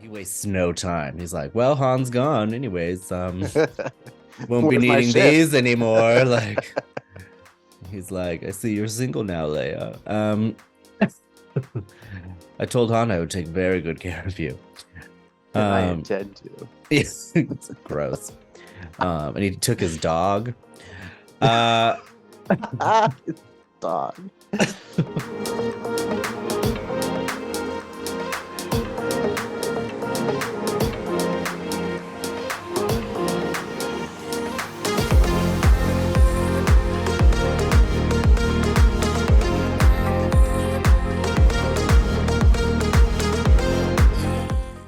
He wastes no time. He's like, well, Han's gone anyways. Won't be Where's my needing ship? these anymore. Like, he's like, I see you're single now, Leia. I told Han I would take very good care of you. And I Um, intend to. it's gross. And he took his dog. Uh, It's dog.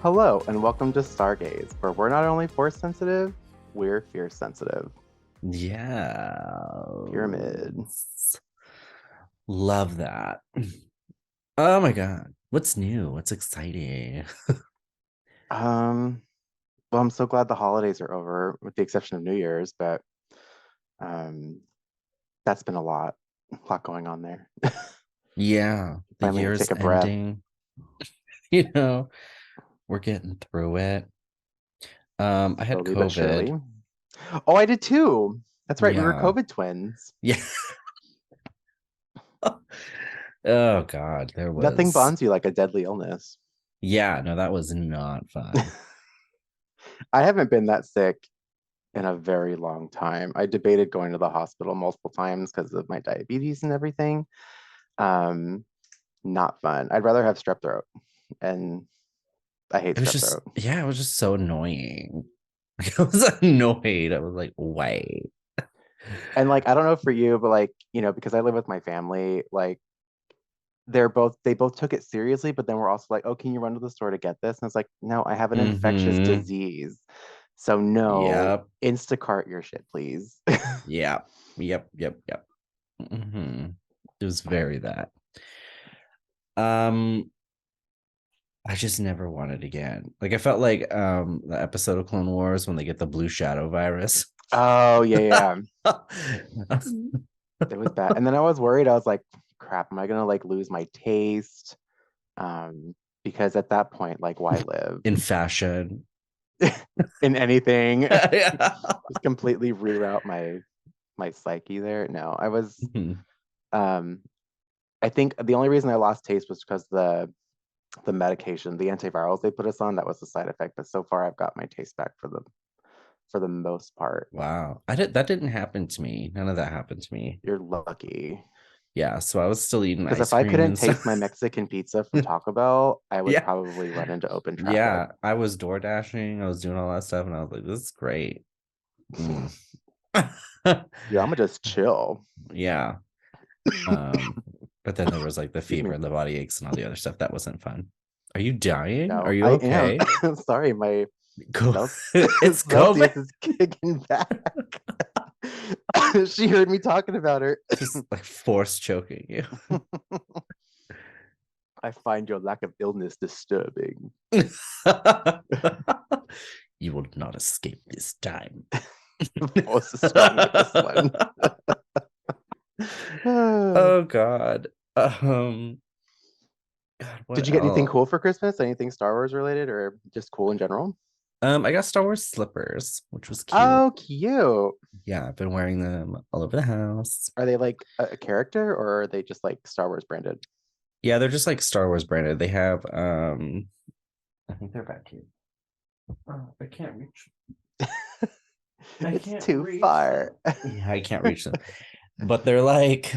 Hello, and welcome to Star Gaze, where we're not only force sensitive, we're fear sensitive. yeah. Pyramid. Love that. Oh my God. What's new? What's exciting? Um, well, I'm so glad the holidays are over, with the exception of New Year's, but um, that's been a lot going on there. Yeah, the Finally, year's take a breath. ending. You know, we're getting through it. I had Slowly but COVID. surely. Oh, I did too. That's right. We were Yeah. COVID twins. Yeah. Oh God, there Nothing was. bonds you like a deadly illness. Yeah, no, that was not fun. I haven't been that sick in a very long time. I debated going to the hospital multiple times because of my diabetes and everything. Um, Not fun. I'd rather have strep throat, and I hate It was strep just, throat. yeah, it was just so annoying. I was annoyed. I was like, wait. And like, I don't know for you, but like, because I live with my family, like they both took it seriously, but then we're also like, oh, can you run to the store to get this? And it's like, no, I have an infectious Mm-hmm. disease. So no, Yep. Instacart your shit, please. Yep. Yep. Yep. Yep. Mm-hmm. It was very that. Um, I just never wanted again. Like I felt like the episode of Clone Wars when they get the blue shadow virus. Oh yeah, yeah. It was bad. And then I was worried. I was like, crap, am I gonna like lose my taste? Because at that point, like, why live In fashion. in anything? Yeah. Just completely reroute my psyche there. No, I was um I think the only reason I lost taste was because the medication, the antivirals they put us on, that was the side effect. But so far I've got my taste back for the most part. Wow. I did that didn't happen to me. None of that happened to me. You're lucky. Yeah, so I was still eating Because if ice I cream couldn't and taste stuff. my Mexican pizza from Taco Bell, I would Yeah. probably run into open traffic. Yeah, I was door dashing. I was doing all that stuff and I was like, this is great. Mm. Yeah, I'm gonna just chill. Yeah. But then there was like the Excuse fever me. and the body aches and all the other stuff. That wasn't fun. Are you dying? Are No, you I am. okay? Sorry, my Go. It's Celsius COVID. is kicking back. She heard me talking about her. Just like force choking you. I find your lack of illness disturbing. You will not escape this time. Force is strong with this one. Oh God. Um God, Did what you get anything else? cool for Christmas? Anything Star Wars related or just cool in general? I got Star Wars slippers, which was cute. Oh, cute. Yeah, I've been wearing them all over the house. Are they like a character or are they just like Star Wars branded? Yeah, they're just like Star Wars branded. They have I think they're back here. Oh, I can't reach. I It's can't too reach them. far. Yeah, I can't reach them. But they're like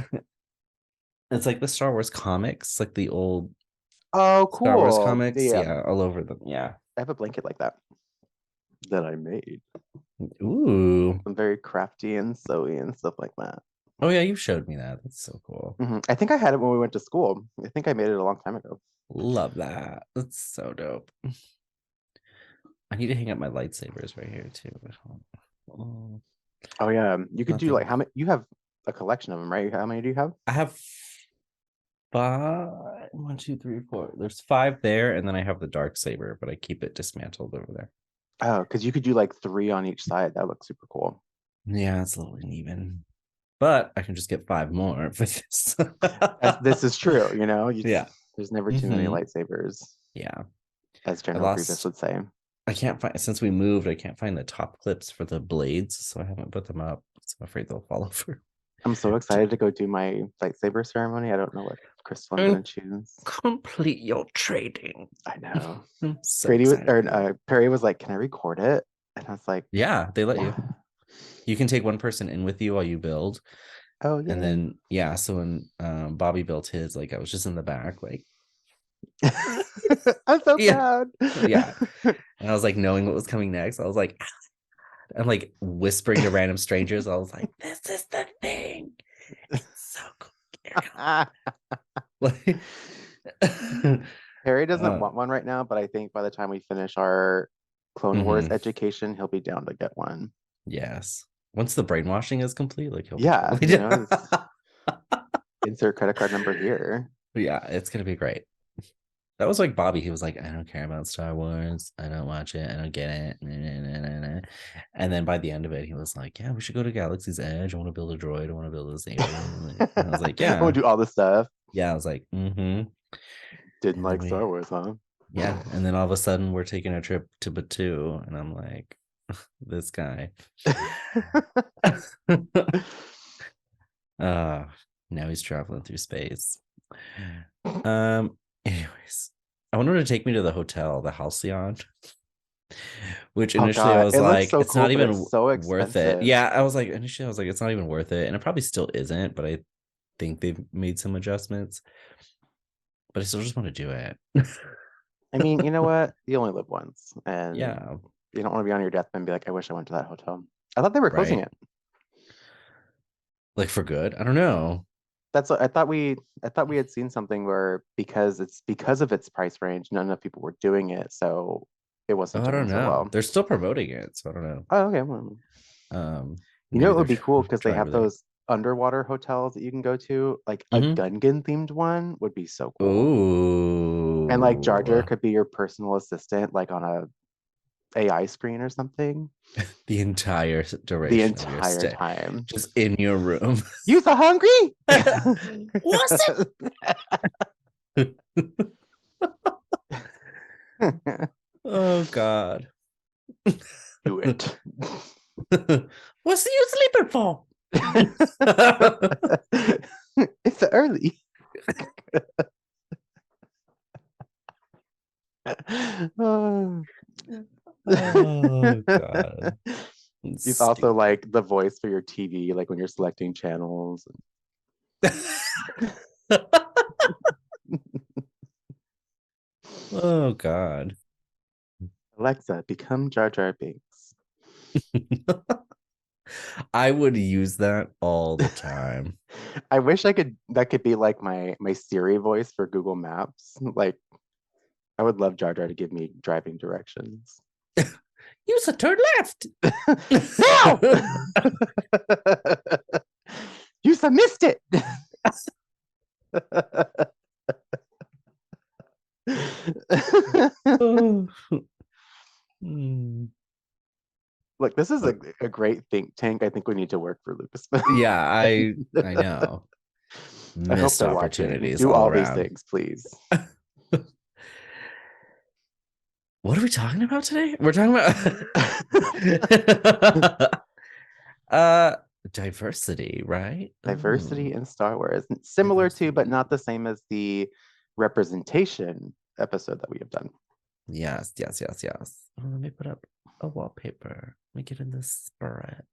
it's like the Star Wars comics, like the old Oh, Star Wars cool. comics. Yeah, Yeah, all over them. Yeah. I have a blanket like that I made. Ooh. I'm very crafty and sewy and stuff like that. Oh yeah, you showed me that. That's so cool. I think I had it when we went to school. I think I made it a long time ago. Love that. That's so dope. I need to hang up my lightsabers right here too. Oh, Oh yeah, you could do like nothing. how many? You have a collection of them, right? How many do you have? I have five. One, two, three, four. There's five there, and then I have the dark saber, but I keep it dismantled over there. Oh, because you could do like three on each side. That looks super cool. Yeah, it's a little uneven, but I can just get five more for this. This is true. Yeah. There's never too many Hmm. lightsabers. Yeah. as I General Grievous lost. would say. I can't find, since we moved, I can't find the top clips for the blades, so I haven't put them up. So I'm afraid they'll fall over. I'm so excited to go do my lightsaber ceremony. I don't know what crystal I'm And gonna choose. complete your trading. I know. I'm so Grady was, excited. or Perry was like, "Can I record it?" And I was like, Yeah, they let yeah. you. You can take one person in with you while you build. Oh yeah. And then so when Bobby built his, like I was just in the back, like I'm so yeah, proud. yeah. And I was like knowing what was coming next. I was like, I'm like whispering to random strangers. I was like, this is the thing. It's so cool. Like, Harry doesn't want one right now, but I think by the time we finish our Clone Wars education, he'll be down to get one. Yes. Once the brainwashing is complete, like he'll Yeah, totally you know, insert credit card number here. Yeah, it's gonna be great. That was like Bobby. He was like, I don't care about Star Wars. I don't watch it. I don't get it. And then by the end of it, he was like, yeah, we should go to Galaxy's Edge. I want to build a droid. I want to build a alien. And I was like, yeah. We'll do all the stuff. Yeah, I was like, Didn't and like Star Wars, huh? Yeah. And then all of a sudden we're taking a trip to Batu. And I'm like, this guy. Now he's traveling through space. Anyways, I wanted to take me to the hotel, the Halcyon, which initially I was like, so it's cool, not even it's so worth it. expensive. Yeah, I was like, initially I was like, it's not even worth it, and it probably still isn't, but I think they've made some adjustments. But I still just want to do it. I mean, you know what? You only live once, and Yeah, you don't want to be on your deathbed and be like, I wish I went to that hotel. I thought they were closing it. Like for good? I don't know. That's what I thought we had seen something where because of its price range, not enough people were doing it, so it wasn't I doing don't so know. well. They're still promoting it, so I don't know. Oh, okay. Well, you know, Maybe it would they're be cool because they trying have really hard. those underwater hotels that you can go to. Like a Gungan themed one would be so cool. Ooh. And like Jar Jar could be your personal assistant, like on a AI screen or something. The entire The duration of your entire stay, time. just in your room. You so hungry? What's it? Oh God. Do it. What's you sleeping for? It's early. Oh. Oh God. He's also like the voice for your TV, like when you're selecting channels. Oh God. Alexa, become Jar Jar Binks. I would use that all the time. I wish that could be like my Siri voice for Google Maps. Like I would love Jar Jar to give me driving directions. Use a turn left. No! You missed it. Look, this is a great think tank. I think we need to work for Lucasfilm. Yeah, I know. I hope Missed they're opportunities watching. Do all around. these things, please. What are we talking about today? We're talking about diversity, right? Diversity in Star Wars. Similar to, but not the same as the representation episode that we have done. Yes. Oh, let me put up a wallpaper. Let me get in the spirit.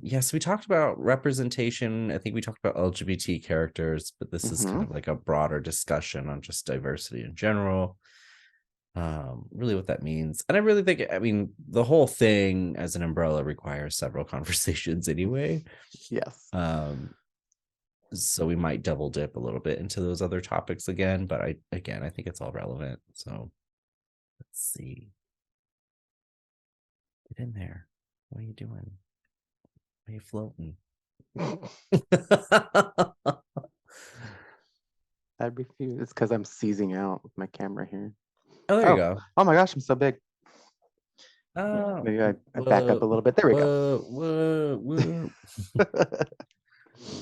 Yes, we talked about representation. I think we talked about LGBT characters, but this is kind of like a broader discussion on just diversity in general. Really what that means. And I really think, I mean, the whole thing as an umbrella requires several conversations anyway. Yes. So we might double dip a little bit into those other topics again, but I think it's all relevant. So let's see. Get in there. What are you doing? Why are you floating? I refuse. It's because I'm seizing out with my camera here. Oh, there you go. Oh my gosh, I'm so big. Maybe I back up a little bit. There we go.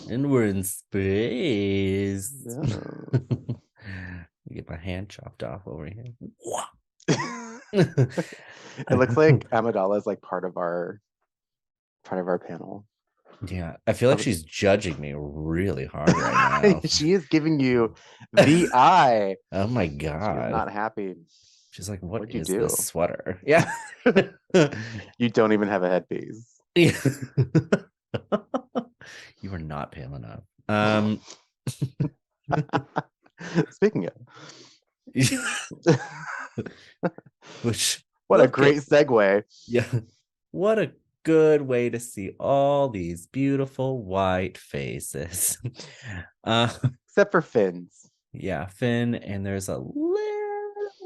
And we're in space. Get my hand chopped off over here. It looks like Amidala is like part of our panel. Yeah, I feel like she's judging me really hard right now. She is giving you the eye. Oh my She is god. not happy. She's like, what What'd you is do? this sweater? Yeah. You don't even have a headpiece. You are not pale enough. Speaking of, which what a great segue. Yeah. What a good way to see all these beautiful white faces. Except for Finn's. Yeah, Finn, and there's a little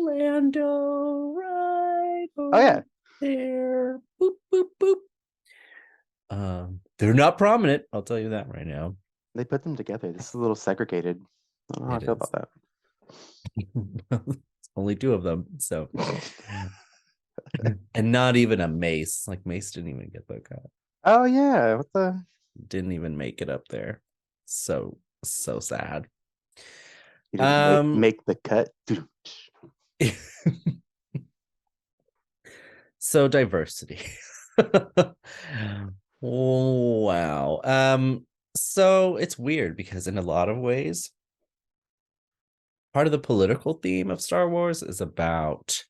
Lando right Oh yeah. there. Boop, boop, boop. They're not prominent, I'll tell you that right now. They put them together. This is a little segregated. I don't know how I feel about that. It's only two of them, so and not even a Mace. Like Mace didn't even get the cut. Oh yeah, what the? Didn't even make it up there. So sad. You didn't make the cut. So diversity. Oh, wow. So it's weird because in a lot of ways, part of the political theme of Star Wars is about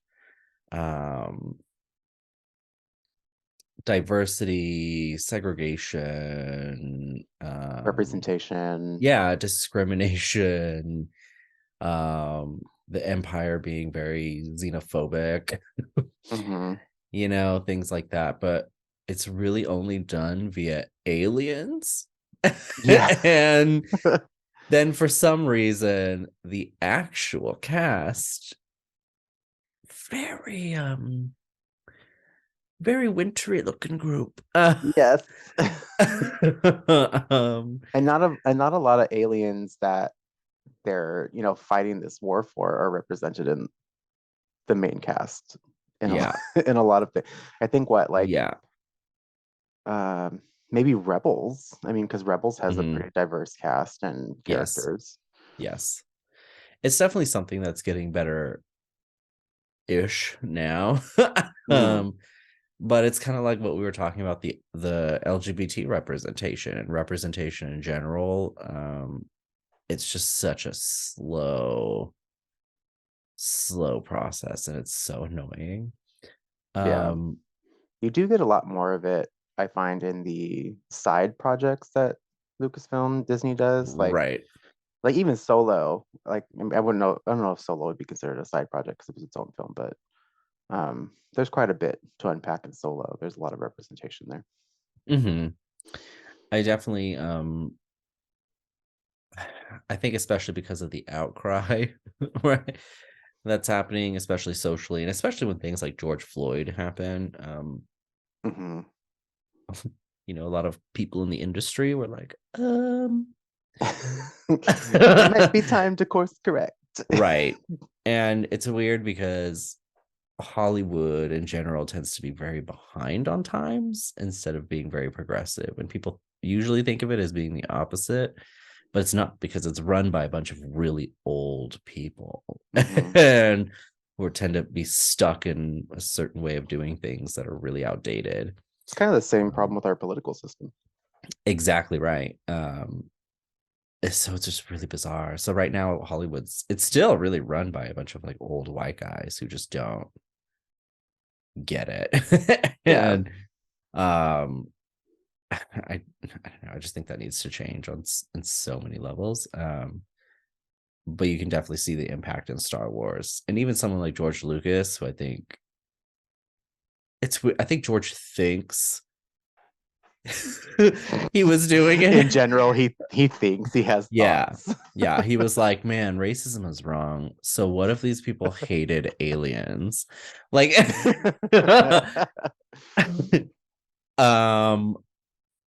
diversity, segregation, representation. Yeah, discrimination, the Empire being very xenophobic, you know, things like that. But it's really only done via aliens. Yeah. And then for some reason, the actual cast, very wintry looking group. Yes. And not a lot of aliens that they're, you know, fighting this war for are represented in the main cast. In a lot of things. I think maybe Rebels. I mean, because Rebels has a pretty diverse cast and characters. Yes. It's definitely something that's getting better ish now. But it's kind of like what we were talking about, the LGBT representation and representation in general. It's just such a slow process, and it's so annoying. You do get a lot more of it, I find, in the side projects that Lucasfilm Disney does, like even Solo. Like I don't know if Solo would be considered a side project because it was its own film, but there's quite a bit to unpack in Solo. There's a lot of representation there. I definitely I think especially because of the outcry right that's happening, especially socially, and especially when things like George Floyd happen. You know, a lot of people in the industry were like, it might be time to course correct. Right. And it's weird because Hollywood in general tends to be very behind on times instead of being very progressive. And people usually think of it as being the opposite, but it's not, because it's run by a bunch of really old people and who tend to be stuck in a certain way of doing things that are really outdated. It's kind of the same problem with our political system. Exactly right. So it's just really bizarre. So right now it's still really run by a bunch of like old white guys who just don't get it. And I don't know, I just think that needs to change on so many levels. But you can definitely see the impact in Star Wars, and even someone like George Lucas, who I think George thinks he was doing it in general. He thinks he has thoughts. Yeah, he was like, man, racism is wrong, so what if these people hated aliens, like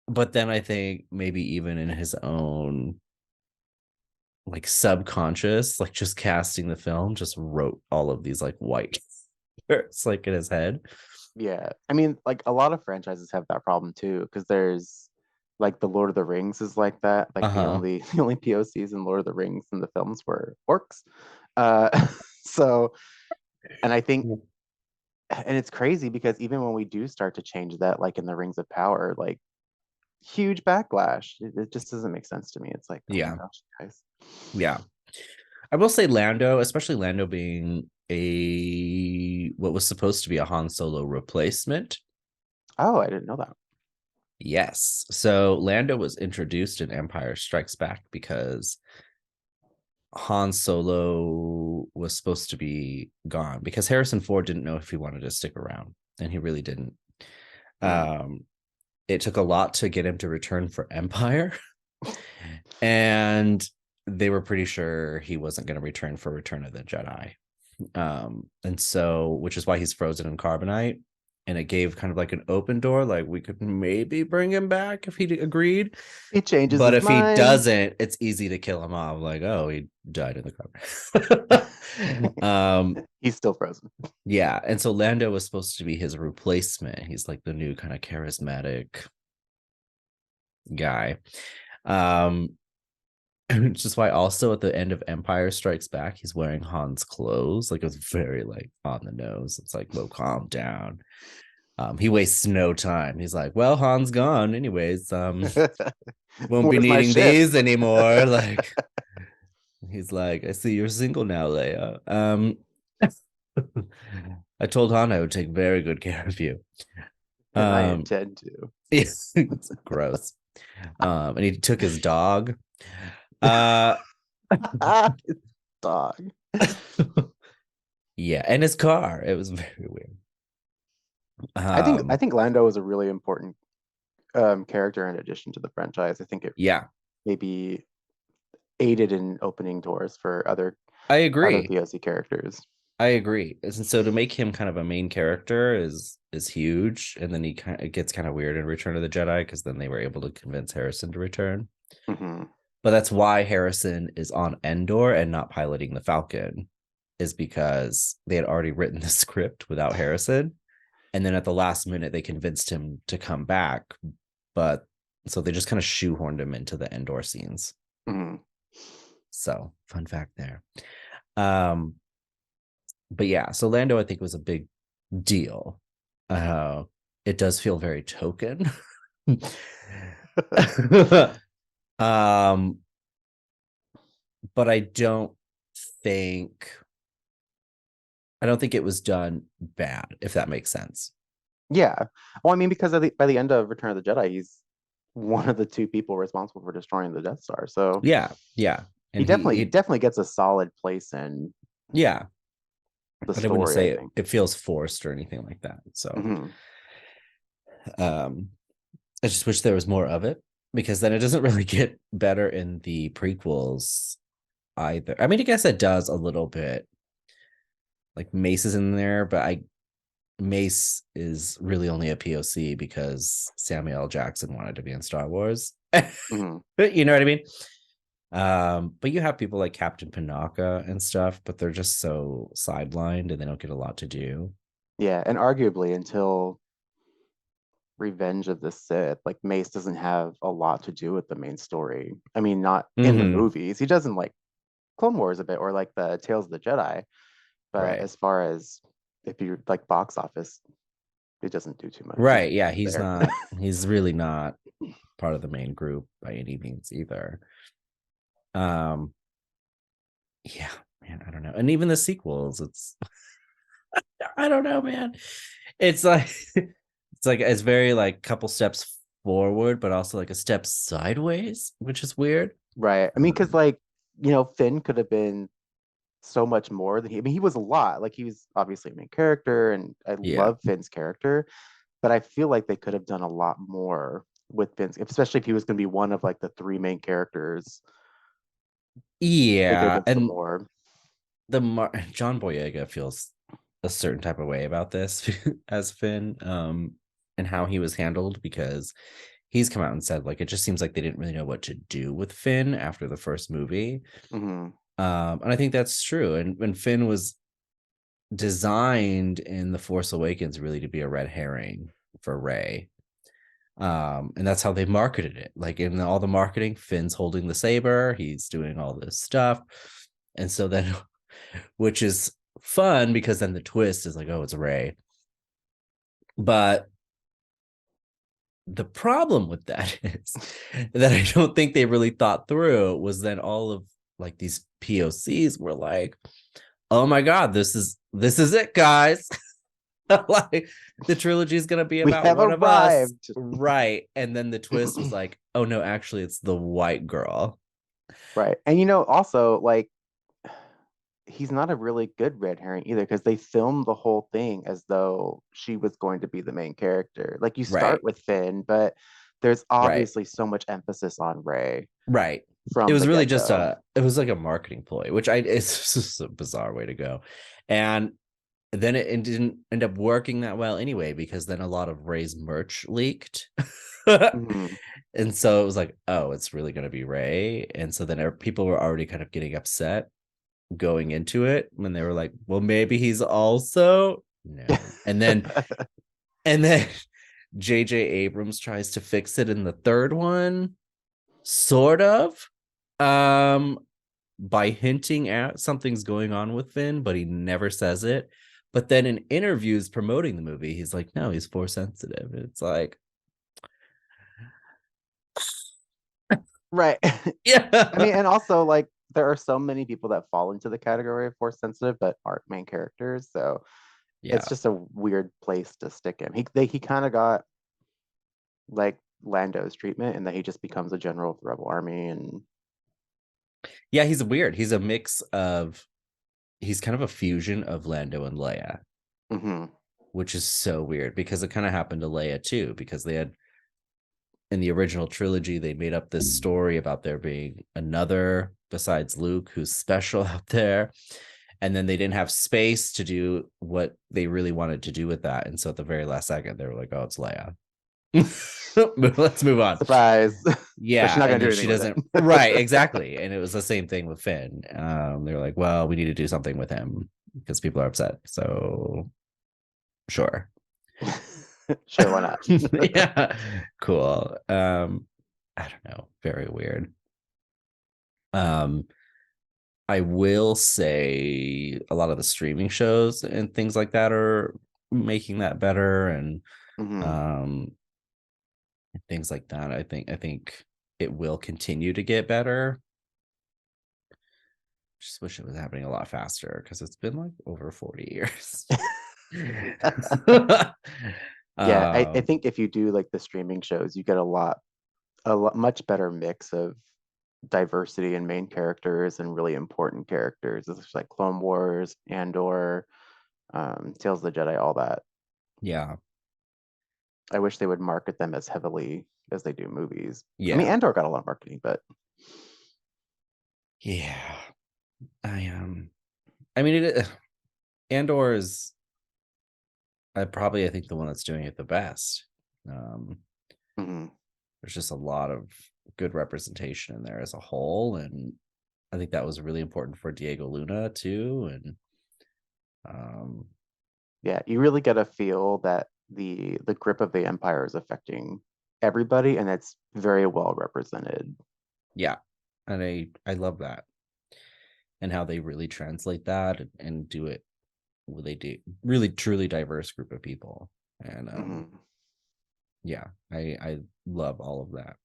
but then I think maybe even in his own like subconscious, like just casting the film, just wrote all of these like white it's like in his head. Yeah, I mean, like a lot of franchises have that problem too, because there's like the Lord of the Rings is like that. Like the only POCs in Lord of the Rings in the films were orcs. So, and I think and it's crazy because even when we do start to change that, like in the Rings of Power, like huge backlash. It just doesn't make sense to me. It's like, oh my Yeah, gosh, guys. yeah. I will say Lando, especially Lando being a what was supposed to be a Han Solo replacement. Oh, I didn't know that. Yes. So Lando was introduced in Empire Strikes Back because Han Solo was supposed to be gone because Harrison Ford didn't know if he wanted to stick around, and he really didn't. Mm. It took a lot to get him to return for Empire, and they were pretty sure he wasn't going to return for Return of the Jedi. And so, which is why he's frozen in carbonite. And it gave kind of like an open door, like we could maybe bring him back if he agreed. He changes But his if he mind. doesn't, it's easy to kill him off. Like, oh, he died in the carbonite. He's still frozen. Yeah. And so Lando was supposed to be his replacement. He's like the new kind of charismatic guy. Which is why also at the end of Empire Strikes Back, he's wearing Han's clothes. Like it was very like on the nose. It's like, whoa, calm down. He wastes no time. He's like, well, Han's gone. Anyways, won't be Where's my needing ship? these anymore. Like he's like, I see you're single now, Leia. I told Han I would take very good care of you. And I intend to. It's gross. And he took his dog. His dog. Yeah, and his car. It was very weird. I think Lando is a really important character in addition to the franchise. I think it Yeah, maybe aided in opening doors for I other agree. POC characters. I agree. And so to make him kind of a main character is huge. And then he kind of gets kind of weird in Return of the Jedi because then they were able to convince Harrison to return. Mm-hmm. But that's why Harrison is on Endor and not piloting the Falcon, is because they had already written the script without Harrison. And then at the last minute, they convinced him to come back. But so they just kind of shoehorned him into the Endor scenes. Mm-hmm. So fun fact there. But yeah, so Lando, I think, was a big deal. It does feel very token. um, but I don't think it was done bad, if that makes sense. Yeah. Well, I mean, because by the end of Return of the Jedi, he's one of the two people responsible for destroying the Death Star. So Yeah, he and definitely gets a solid place in yeah, the but I wouldn't story, I say think. it feels forced or anything like that. So, Mm-hmm. I just wish there was more of it because then it doesn't really get better in the prequels either. I mean, I guess it does a little bit. Like Mace is in there, but Mace is really only a POC because Samuel L. Jackson wanted to be in Star Wars. Mm-hmm. You know what I mean? But you have people like Captain Panaka and stuff, but they're just so sidelined and they don't get a lot to do. Yeah, and arguably until Revenge of the Sith, like Mace doesn't have a lot to do with the main story. I mean, not in the Mm-hmm. movies. He doesn't like Clone Wars a bit or like the Tales of the Jedi, but Right. as far as if you like box office, it doesn't do too much. He's Right. Yeah. He's there. not, he's really not part of the main group by any means either. Um, yeah, man, I don't know. And even the sequels, it's I don't know, man. It's like it's very like couple steps forward, but also like a step sideways, which is weird. Right. I mean, because like, Finn could have been so much more than he. I mean, he was a lot. Like he was obviously a main character, and I Yeah. love Finn's character, but I feel like they could have done a lot more with Finn's, especially if he was going to be one of like the three main characters. There could have Yeah. been some And more. John Boyega feels a certain type of way about this as Finn, and how he was handled because he's come out and said like it just seems like they didn't really know what to do with Finn after the first movie. Mm-hmm. And I think that's true. And when Finn was designed in The Force Awakens really to be a red herring for Rey. And that's how they marketed it. Like in all the marketing, Finn's holding the saber, he's doing all this stuff. And so then, which is fun because then the twist is like, oh, it's Rey. But the problem with that is that I don't think they really thought through was then all of like these POCs were like, oh my God, this is it, guys. Like the trilogy is gonna be We about have one of us. arrived. Right. And then the twist was like, oh no, actually it's the white girl. Right. And also like he's not a really good red herring either because they filmed the whole thing as though she was going to be the main character. Like you Right. start with Finn, but there's Right. obviously so much emphasis on Rey Right. It from was the really just get-go. it was like a marketing ploy, which it's just a bizarre way to go. And then it didn't end up working that well anyway, because then a lot of Ray's merch leaked. Hmm. And so it was like, oh, it's really going to be Ray. And so then people were already kind of getting upset going into it when they were like, well, maybe he's also no. And then JJ Abrams tries to fix it in the third one, sort of. By hinting at something's going on with Finn, but he never says it. But then in interviews promoting the movie, he's like, no, he's force sensitive. It's like, Right. I yeah. mean, and also like there are so many people that fall into the category of force sensitive but aren't main characters. So it's Yeah. just a weird place to stick him. He kind of got like Lando's treatment in that he just becomes a general of the Rebel Army and Yeah, he's weird. He's a mix of, he's kind of a fusion of Lando and Leia, hmm. which is so weird because it kind of happened to Leia too, because they had, in the original trilogy, they made up this story about there being another besides Luke who's special out there. And then they didn't have space to do what they really wanted to do with that. And so at the very last second, they were like, oh, it's Leia. Let's move on. Surprise. But she's Yeah. not And gonna do then she anything with doesn't. it. Right. Exactly. And it was the same thing with Finn. They were like, well, we need to do something with him because people are upset. So sure. Sure, why not? Yeah. Cool. I don't know. Very weird. Um, I will say a lot of the streaming shows and things like that are making that better, and Hmm. um things like that. I think it will continue to get better. Just wish it was happening a lot faster because it's been like over 40 years. Yeah, I um think if you do like the streaming shows, you get a lot much better mix of diversity in main characters and really important characters. It's like Clone Wars, Andor, Tales of the Jedi, all that. yeah. I wish they would market them as heavily as they do movies. I mean, Yeah. Andor got a lot of marketing, but Yeah. I mean, Andor is, I think the one that's doing it the best. um mhm. there's just a lot of good representation in there as a whole, and I think that was really important for Diego Luna too. And um Yeah, you really get a feel that the grip of the Empire is affecting everybody, and it's very well represented. yeah, and I love that, and how they really translate that and do it, well, they do really truly diverse group of people. And Hmm. yeah, I love all of that.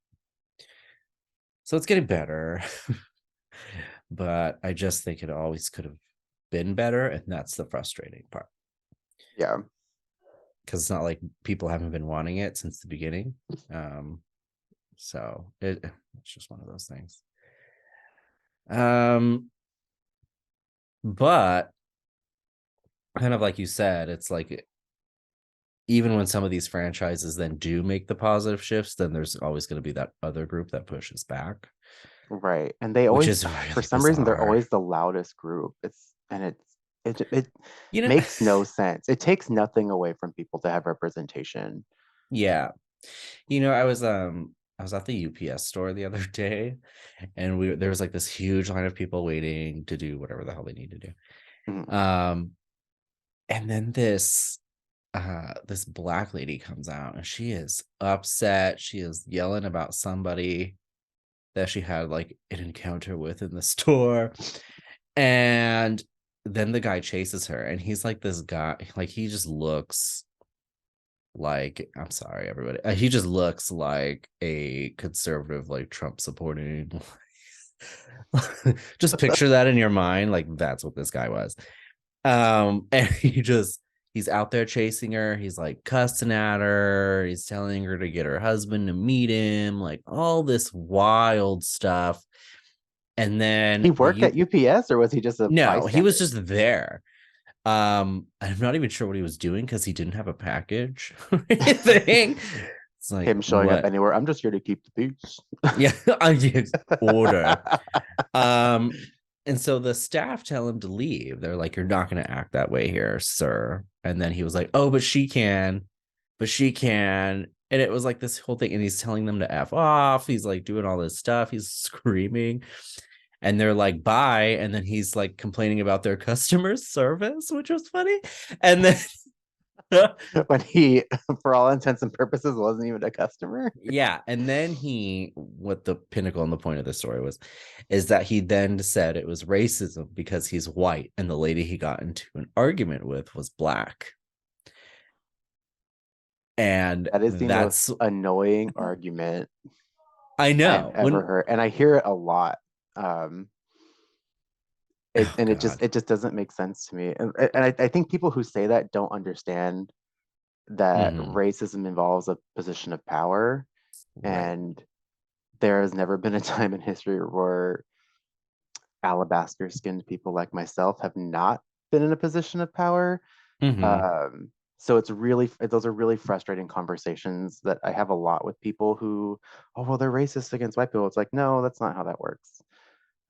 So it's getting better. But I just think it always could have been better, and that's the frustrating part, Yeah. because it's not like people haven't been wanting it since the beginning. So it's just one of those things. um but kind of like you said, it's like even when some of these franchises then do make the positive shifts, then there's always going to be that other group that pushes back, Right. And they which always, is for really some reason, they're bizarre. always the loudest group. It You know, makes no sense. It takes nothing away from people to have representation. yeah. I was at the UPS store the other day, and there was like this huge line of people waiting to do whatever the hell they need to do. Mhm. And then this black lady comes out, and she is upset. She is yelling about somebody that she had like an encounter with in the store. And then the guy chases her, and he's like, this guy, like, he just looks like, I'm sorry, everybody. He just looks like a conservative, like Trump supporting. Just picture that in your mind. Like, that's what this guy was. And he's out there chasing her. He's like cussing at her. He's telling her to get her husband to meet him, like all this wild stuff. And then He worked at UPS, or was he just a no, he bystander? was just there. I'm not even sure what he was doing because he didn't have a package or anything. It's like Him showing up what? anywhere. I'm just here to keep the peace. Yeah, I did order. And so the staff tell him to leave. They're like, "You're not going to act that way here, sir." And then he was like, "Oh, but she can, but she can." And it was like this whole thing. And he's telling them to F off. He's like doing all this stuff. He's screaming. And they're like, bye. And then he's like complaining about their customer service, which was funny. And then When he, for all intents and purposes, wasn't even a customer. yeah, and then what the pinnacle and the point of the story was, is that he then said it was racism because he's white and the lady he got into an argument with was black. And That is the that's most annoying argument I know I've ever heard, and I hear it a lot. It just doesn't make sense to me, and I think people who say that don't understand that racism involves a position of power, right. and there has never been a time in history where alabaster skinned people like myself have not been in a position of power. So those are really frustrating conversations that I have a lot with people who, oh, well, they're racist against white people. It's like, no, that's not how that works.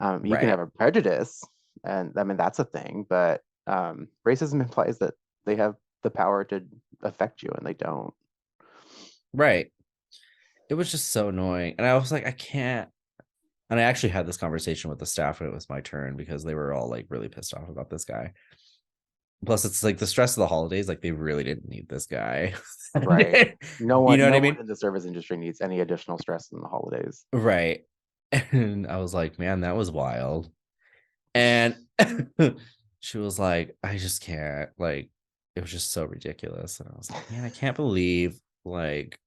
You can have Right. a prejudice, and I mean, that's a thing, but racism implies that they have the power to affect you, and they don't. Right. It was just so annoying. And I was like, I can't. And I actually had this conversation with the staff when it was my turn because they were all like really pissed off about this guy. Plus, it's like the stress of the holidays, like they really didn't need this guy. Right. No You one, know what no I one mean? in the service industry needs any additional stress in the holidays. Right. And I was like, man, that was wild. And she was like, I just can't. Like, it was just so ridiculous. And I was like, man, I can't believe, like,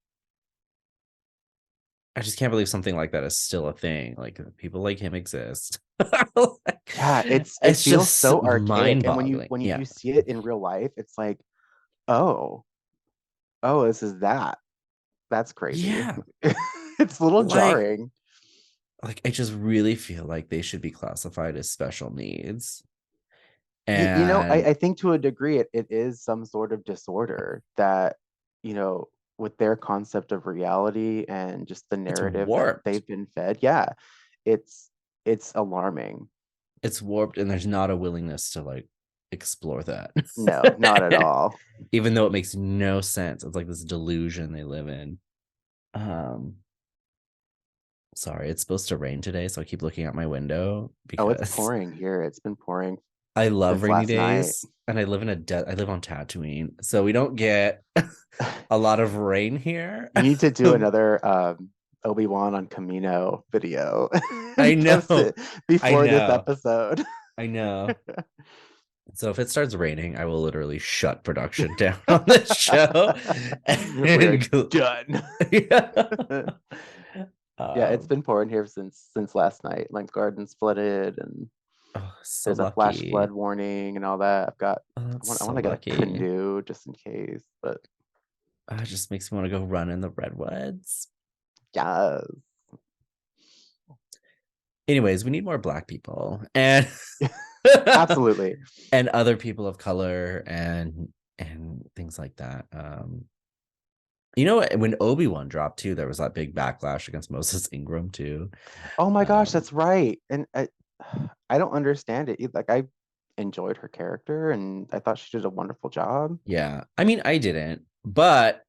I just can't believe something like that is still a thing. Like, people like him exist. Like, Yeah, it it's feels just so archaic. mind And boggling. when you Yeah. do see it in real life, it's like, oh, oh, this is that. That's crazy. Yeah. It's a little Like, jarring. I just really feel like they should be classified as special needs. I, And I think to a degree it is some sort of disorder that, with their concept of reality and just the it's narrative that warped. they've been fed. Yeah, it's it's alarming. It's warped, and there's not a willingness to like explore that. No, not at all. Even though it makes no sense. It's like this delusion they live in. Um, sorry, it's supposed to rain today, so I keep looking out my window Oh, it's because pouring here. It's been pouring I love since rainy last night. days, and I live on Tatooine, so we don't get a lot of rain here. You need to do another Obi-Wan on Camino video I and post know, it before this know, episode. I know. So if it starts raining, I will literally shut production down on this show. We're done. Yeah. Yeah, it's Um, been pouring here since last night. My garden's flooded, and oh, so there's a flash flood lucky. warning and all that. Oh, I that's want I so want to get a lucky. canoe just in case, but It just makes me want to go run in the redwoods. yeah. Anyways, we need more black people and Absolutely. and other people of color and things like that. When Obi-Wan dropped too, there was that big backlash against Moses Ingram too. Oh my gosh, Um, that's right. And I don't understand it. Like, I enjoyed her character, and I thought she did a wonderful job. yeah, I mean, I didn't, but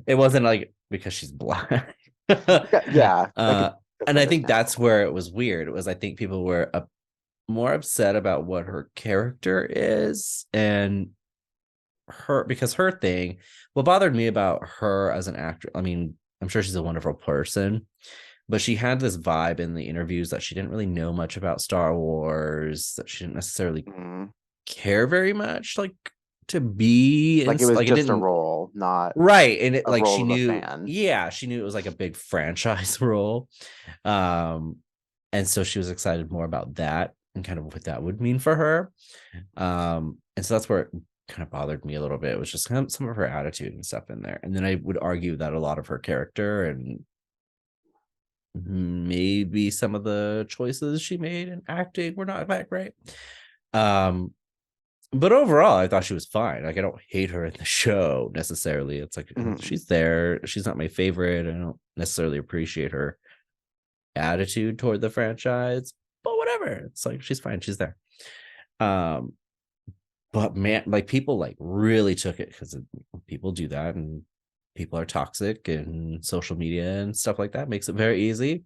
it wasn't like because she's black. Yeah, uh, that's and I think that's understandable. where it was weird. It was I think people were more upset about what her character is and because her thing. What bothered me about her as an actor, I mean, I'm sure she's a wonderful person, but she had this vibe in the interviews that she didn't really know much about Star Wars, that she didn't necessarily Mhm. care very much, like to be in, Like it was like it just a didn't. role, not Right. And it a like role she of a knew, fan. yeah, she knew it was like a big franchise role. Um, and so she was excited more about that and kind of what that would mean for her. And so that's where it kind of bothered me a little bit. It was just kind of some of her attitude and stuff in there. And then I would argue that a lot of her character and maybe some of the choices she made in acting were not that great. Um, but overall, I thought she was fine. Like, I don't hate her in the show necessarily. It's like she's there. She's not my favorite. I don't necessarily appreciate her attitude toward the franchise, but whatever. It's like she's fine. She's there. Um, but man, like people like really took it because people do that, and people are toxic, and social media and stuff like that makes it very easy.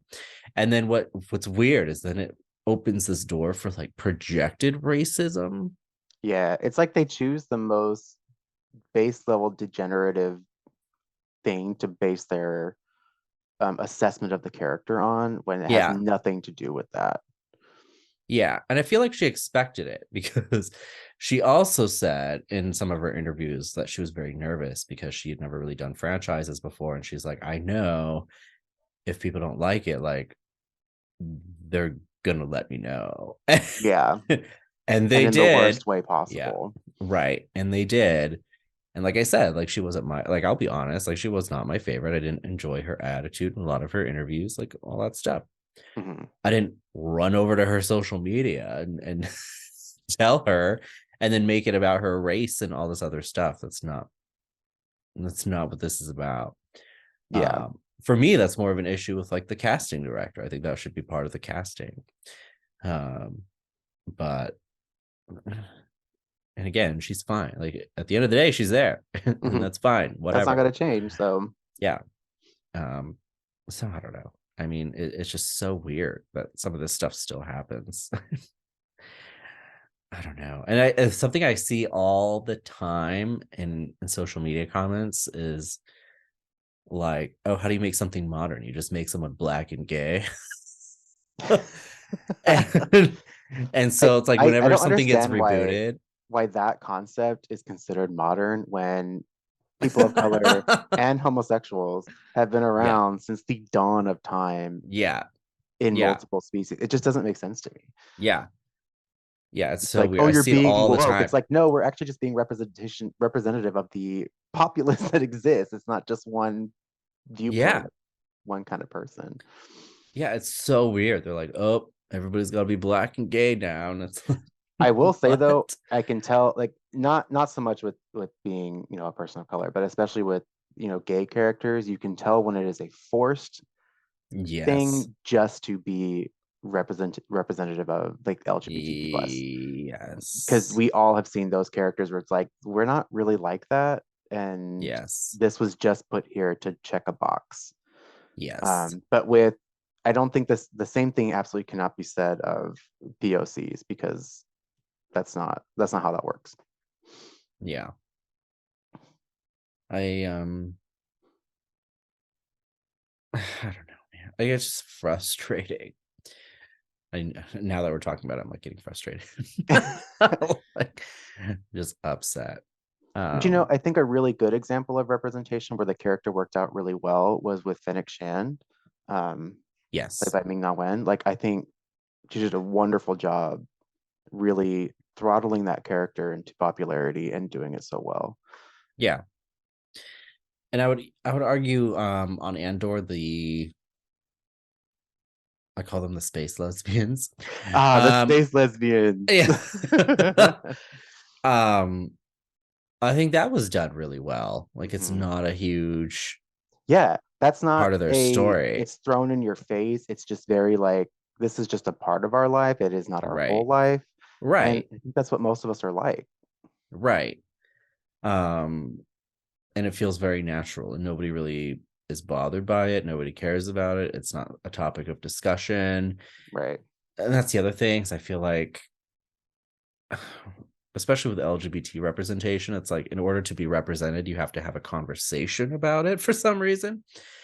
And then what's weird is then it opens this door for like projected racism. Yeah, it's like they choose the most base level degenerative thing to base their assessment of the character on when it has Yeah. nothing to do with that. Yeah. And I feel like she expected it because she also said in some of her interviews that she was very nervous because she had never really done franchises before. And she's like, I know if people don't like it, like they're gonna let me know. Yeah, And and they in the did. worst way Yeah. possible. Right. And they did. And like I said, like she wasn't my, like I'll be honest, like she was not my favorite. I didn't enjoy her attitude in a lot of her interviews, like all that stuff. Mhm. I didn't run over to her social media and tell her and then make it about her race and all this other stuff. That's not what this is about. Yeah. For me, that's more of an issue with like the casting director. I think that should be part of the casting. But and again, she's fine. Like at the end of the day, she's there, and Mhm. that's fine. That's not Whatever. going to change. So, Yeah. Um, so I don't know. I mean, it's just so weird that some of this stuff still happens. I don't know. And it's something I see all the time in social media comments is like, oh, how do you make something modern? You just make someone black and gay. and, and so it's like I whenever don't something gets understand rebooted. why that concept is considered modern when people of color and homosexuals have been Yeah. around since the dawn of time Yeah. in Yeah. multiple species. It just doesn't make sense to me. Yeah. Yeah. It's It's so like, weird. oh, I you're see it being all the woke. time. It's like, no, we're actually just being representative of the populace that exists. It's not just one viewpoint Yeah. of one kind of person. Yeah. It's so weird. They're like, oh, everybody's got to be black and gay now. And it's like, I will say though, what? I can tell like not so much with being, a person of color, but especially with, gay characters, you can tell when it is a forced Yes. thing just to be representative of like LGBTQ plus. Because Yes. we all have seen those characters where it's like, we're not really like that. And Yes. this was just put here to check a box. Yes. But with I don't think the same thing absolutely cannot be said of POCs because that's not how that works. Yeah. I I don't know, man. I guess it's just frustrating. I now that we're talking about it, I'm like getting frustrated. Like just upset. But Um I think a really good example of representation where the character worked out really well was with Fennec Shan, um, played yes. by Ming Na Wen. Like I think she did a wonderful job really throttling that character into popularity and doing it so well. Yeah. And I would argue on Andor the I call them the space lesbians. Ah, the Um space lesbians. yeah. um I think that was done really well. Like it's Mhm. not a huge Yeah, that's not part of their a, story. it's thrown in your face. It's just very like, this is just a part of our life. It is not our whole Right. life. And Right. I think that's what most of us are like. Right. Um and it feels very natural and nobody really is bothered by it. Nobody cares about it. It's not a topic of discussion. Right. And that's the other things I feel like especially with LGBT representation, it's like in order to be represented, you have to have a conversation about it for some reason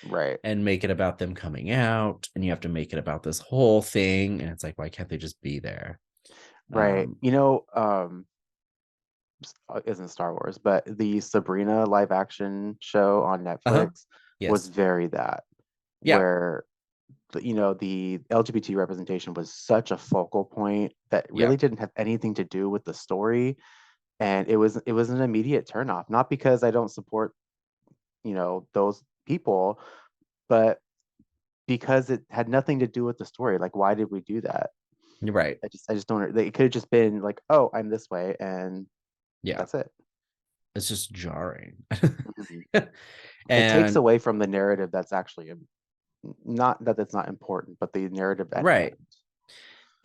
Right. and make it about them coming out. And you have to make it about this whole thing. And it's like, why can't they just be there? Right. Um, isn't Star Wars, but the Sabrina live action show on Uh-huh. Netflix was Yes. very that, Yeah. where the LGBT representation was such a focal point that Yeah. really didn't have anything to do with the story, and it was an immediate turnoff. Not because I don't support those people, but because it had nothing to do with the story. Like, why did we do that? You're right. I just don't. It could have just been like, oh, I'm this way, and Yeah. that's it. It's just jarring. Mhm. It takes And away from the narrative that's actually not that it's not important, but the narrative at hand. right.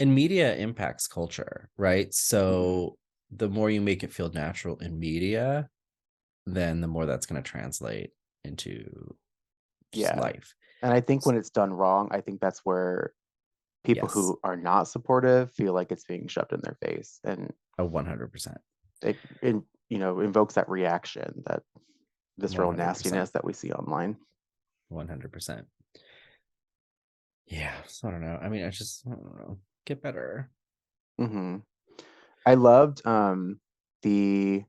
And media impacts culture, right? Mhm. So the more you make it feel natural in media, then the more that's going to translate into just Yeah. life. And I think when it's done wrong, I think that's where people Yes. who are not supportive feel like it's being shoved in their face, and A 100%. it invokes that reaction, that visceral 100%. nastiness that we see online. 100%. Yeah. So I don't know. I mean, I don't know. Get better. Hmm. I loved the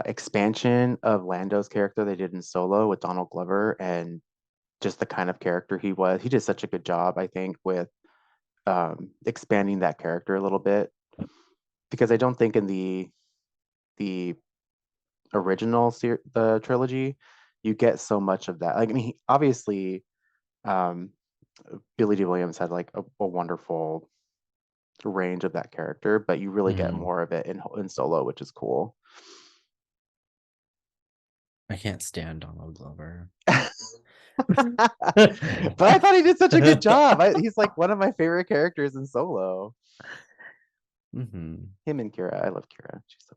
expansion of Lando's character they did in Solo with Donald Glover, and just the kind of character he was. He did such a good job, I think, with expanding that character a little bit, because I don't think in the original the trilogy you get so much of that. Like, I mean, obviously, um, Billy D. Williams had like a wonderful range of that character, but you really get Mhm. more of it in Solo, which is cool. I can't stand Donald Glover. But I thought he did such a good job. He's like one of my favorite characters in Solo. Mhm. Him and Kira. I love Kira. She's so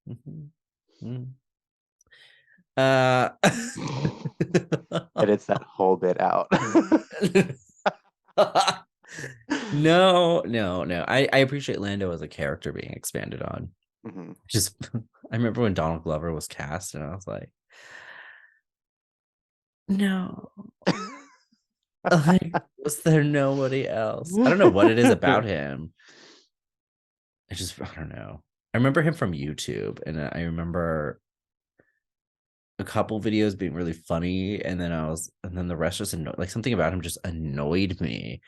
Mhm. Mhm. Uh, pretty. Edits that whole bit out. no, no, no. I appreciate Lando as a character being expanded on. Mhm. Just I remember when Donald Glover was cast, and I was like, no, like, was there nobody else? I don't know what it is about him. I just I don't know. I remember him from YouTube, and I remember a couple videos being really funny, and then the rest just like something about him just annoyed me.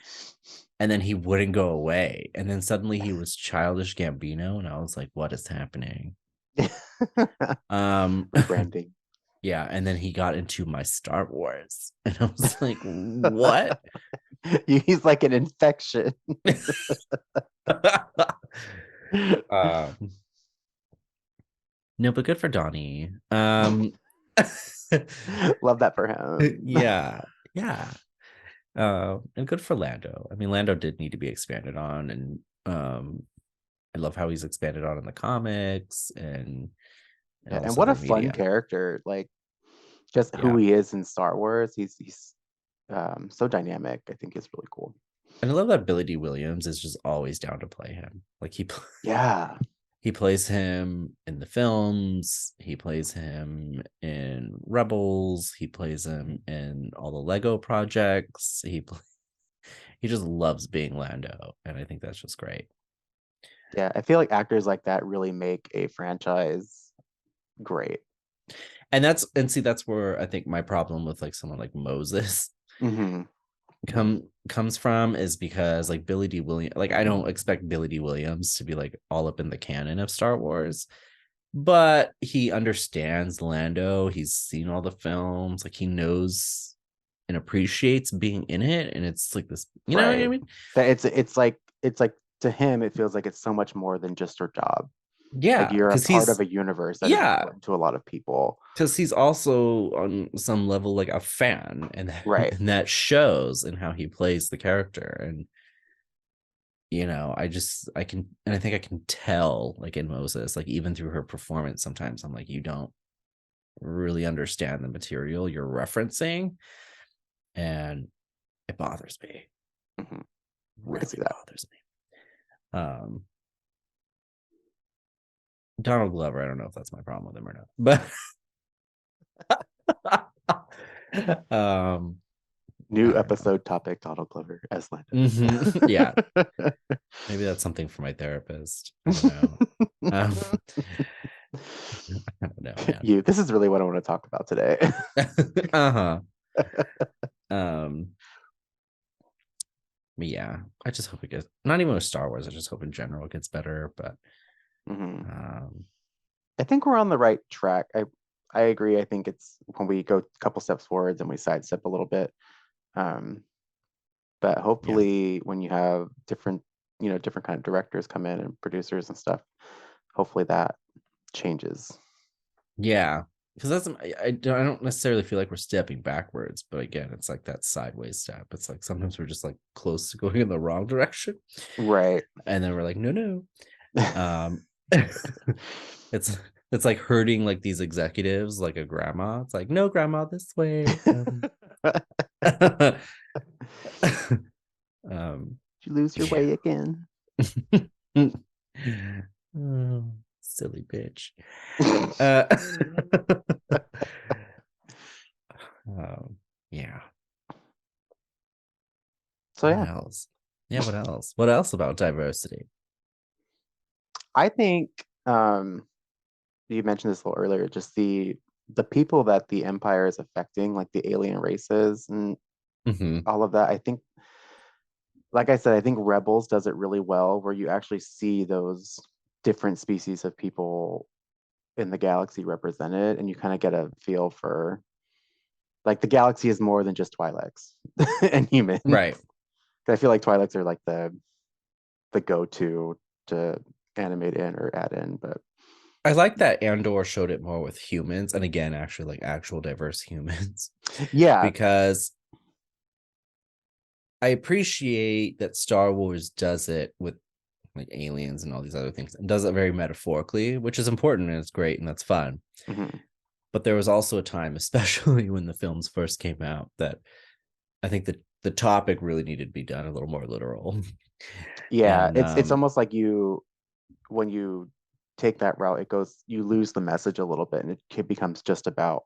And then he wouldn't go away. And then suddenly he was Childish Gambino, and I was like, what is happening? Um, Rebranding. yeah, and then he got into my Star Wars, and I was like, what? He's like an infection. um, no, but good for Donnie. Love that for him. Yeah, yeah. And good for Lando. I mean, Lando did need to be expanded on, and I love how he's expanded on in the comics and Yeah, all and this what a other fun media. character. Like, just who Yeah. he is in Star Wars. He's so dynamic. I think is really cool. And I love that Billy D. Williams is just always down to play him. Like Yeah. he plays him in the films, he plays him in Rebels, he plays him in all the Lego projects. He just loves being Lando, and I think that's just great. Yeah. I feel like actors like that really make a franchise great. And see that's where I think my problem with like someone like Moses Hmm. Hmm. comes from, is because like Billy D. Williams, like I don't expect Billy D. Williams to be like all up in the canon of Star Wars, but he understands Lando. He's seen all the films, like he knows and appreciates being in it, and it's like this, you know what I Right. mean? That it's like to him, it feels like it's so much more than just your job. Like, Yeah, you're a because part of a universe that is yeah, important to a lot of people. he's also on some level like a fan, and Right. and that shows in how he plays the character. And I can, and I think I can tell, like in Moses, like even through her performance, sometimes I'm like, you don't really understand the material you're referencing, and it bothers me. Hmm. I can Really see that. bothers me. Donald Glover, I don't know if that's my problem with him or not, but New I don't know. episode topic, Donald Glover as Lando. Yeah, maybe that's something for my therapist. I don't know. Um, I don't know, man. This is really what I want to talk about today. Uh-huh. Um, but yeah, I just hope it gets, not even with Star Wars, I just hope in general it gets better. But Mhm. um, I think we're on the right track. I agree. I think it's when we go a couple steps forwards and we sidestep a little bit. Um, but yeah, hopefully when you have different kind of directors come in and producers and stuff, hopefully that changes. yeah, because that's I don't necessarily feel like we're stepping backwards, but again, it's like that sideways step. It's like sometimes we're just like close to going in the wrong direction, Right. and then we're like, no, no. Um, it's it's like hurting like these executives, like a grandma. It's like, no, grandma, this way. Um, You lose your way again. oh, silly bitch. Uh, yeah. So What yeah, else? Yeah, what else? What else about diversity? I think you mentioned this a little earlier, just the people that the empire is affecting, like the alien races and Hmm. all of that. I think, like I said, I think Rebels does it really well, where you actually see those different species of people in the galaxy represented, and you kind of get a feel for like the galaxy is more than just Twi'leks and humans. Right. I feel like Twi'leks are like the go-to to animate in or add in, but I like that Andor showed it more with humans, and again, actually like actual diverse humans, yeah. because I appreciate that Star Wars does it with like aliens and all these other things, and does it very metaphorically, which is important and it's great and that's fun. Mhm. But there was also a time, especially when the films first came out, that I think that the topic really needed to be done a little more literal. Yeah, And it's almost like when you take that route, you lose the message a little bit, and it becomes just about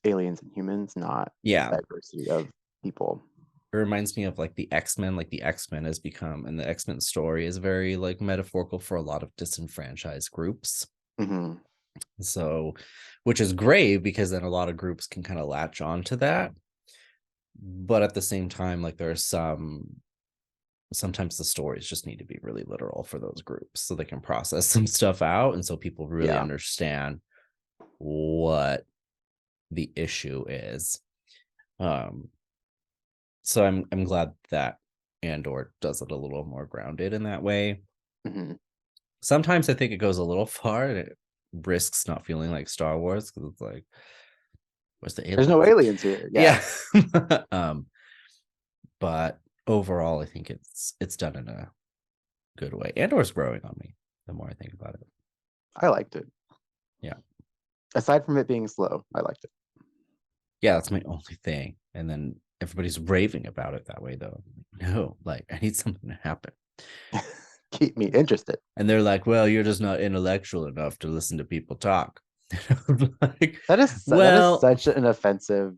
aliens and humans, not yeah, diversity of people. it reminds me of like the X-Men. Like the X-Men has become, and the X-Men story is very like metaphorical for a lot of disenfranchised groups. Hmm. So, which is great because then a lot of groups can kind of latch on to that. But at the same time, like there are sometimes the stories just need to be really literal for those groups so they can process some stuff out, and so people really Yeah. understand what the issue is. Um, so I'm glad that Andor does it a little more grounded in that way. Hmm. Sometimes I think it goes a little far and it risks not feeling like Star Wars because it's like, where's the There's no aliens? aliens here. Yeah. Yeah. um, but overall, I think it's done in a good way. Andor's growing on me the more I think about it. I liked it. Yeah. Aside from it being slow, I liked it. Yeah, that's my only thing. And then everybody's raving about it that way though. No, like I need something to happen. Keep me interested. And they're like, well, you're just not intellectual enough to listen to people talk. Like, That is well, such an offensive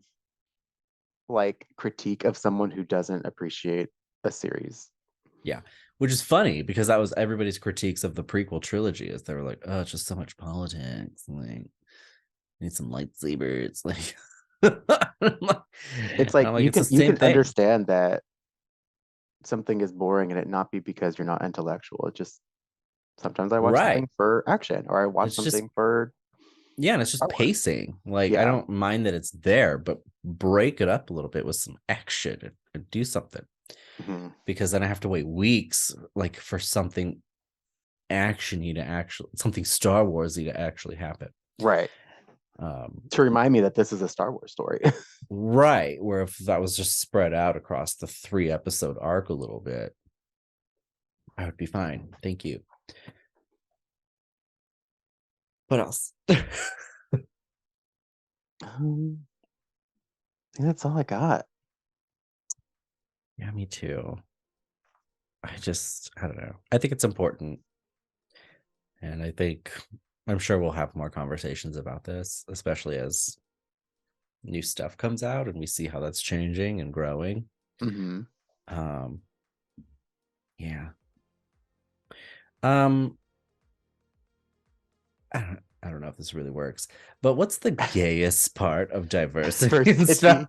like critique of someone who doesn't appreciate a series. yeah, which is funny because that was everybody's critiques of the prequel trilogy. Is they were like, oh, it's just so much politics. Like, need some lightsabers. Like, It's and like I'm like, it's the you same can thing. understand that something is boring and it not be because you're not intellectual. It just sometimes I watch Right. something for action or I watch It's just, something for yeah, and it's just Star Wars. pacing. Like, I Yeah. don't mind that it's there, but break it up a little bit with some action and do something, Mhm. because then I have to wait weeks like for something actiony to actually, something Star Warsy to actually happen. Right. Um, To remind me that this is a Star Wars story. right. Where if that was just spread out across the 3 episode arc a little bit, I would be fine. Thank you. What else? I think that's all I got. Yeah, me too. I don't know. I think it's important. And I'm sure we'll have more conversations about this, especially as new stuff comes out and we see how that's changing and growing. Mm-hmm. Yeah. I don't know if this really works, but what's the gayest part of diversity and stuff?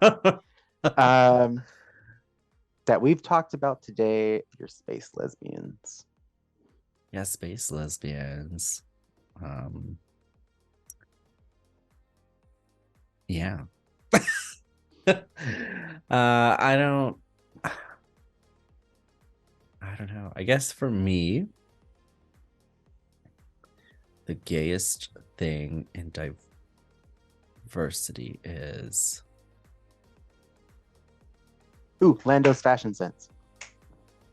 That we've talked about today, your space lesbians. Yeah, space lesbians. Yeah. I don't know. I guess for me, the gayest thing in diversity is Lando's fashion sense.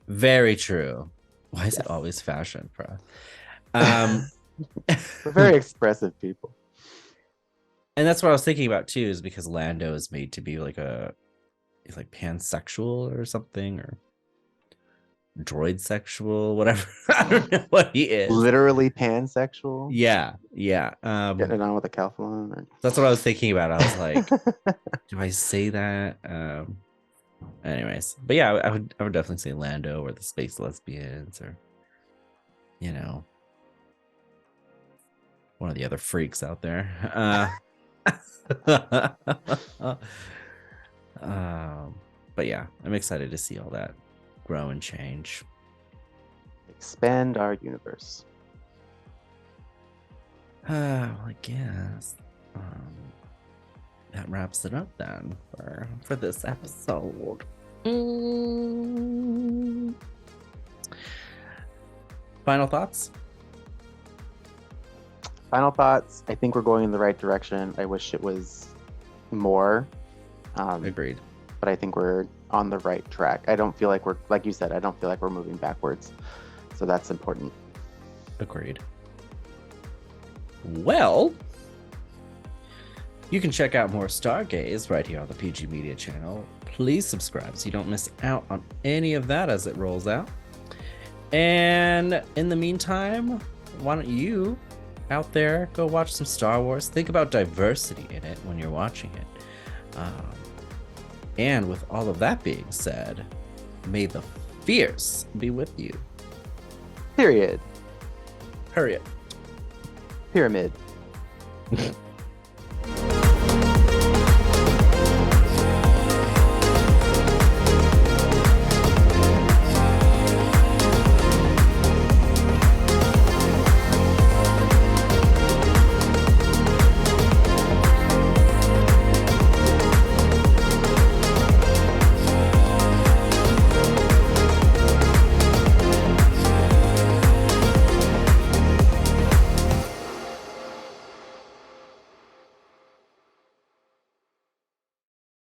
very true. Why is it always fashion, bro? We're very expressive people. And that's what I was thinking about too, is because Lando is made to be like he's like pansexual or something, or droid sexual, whatever. I don't know what he is. Literally pansexual. Yeah. Getting it on with a Calphalon. Or... That's what I was thinking about. I was like, do I say that? Anyways, but yeah, I would definitely say Lando or the space lesbians, or one of the other freaks out there. But yeah, I'm excited to see all that grow and change. Expand our universe. Well, I guess that wraps it up then for this episode. Final thoughts? Final thoughts. I think we're going in the right direction. I wish it was more. Agreed. But I think we're on the right track. I don't feel like we're, like you said, I don't feel like we're moving backwards. So that's important. Agreed. Well, you can check out more Star Gaze right here on the PG Media channel. Please subscribe so you don't miss out on any of that as it rolls out. And in the meantime, why don't you out there go watch some Star Wars? Think about diversity in it when you're watching it. And with all of that being said, may the fierce be with you. Period. Hurry up. Pyramid.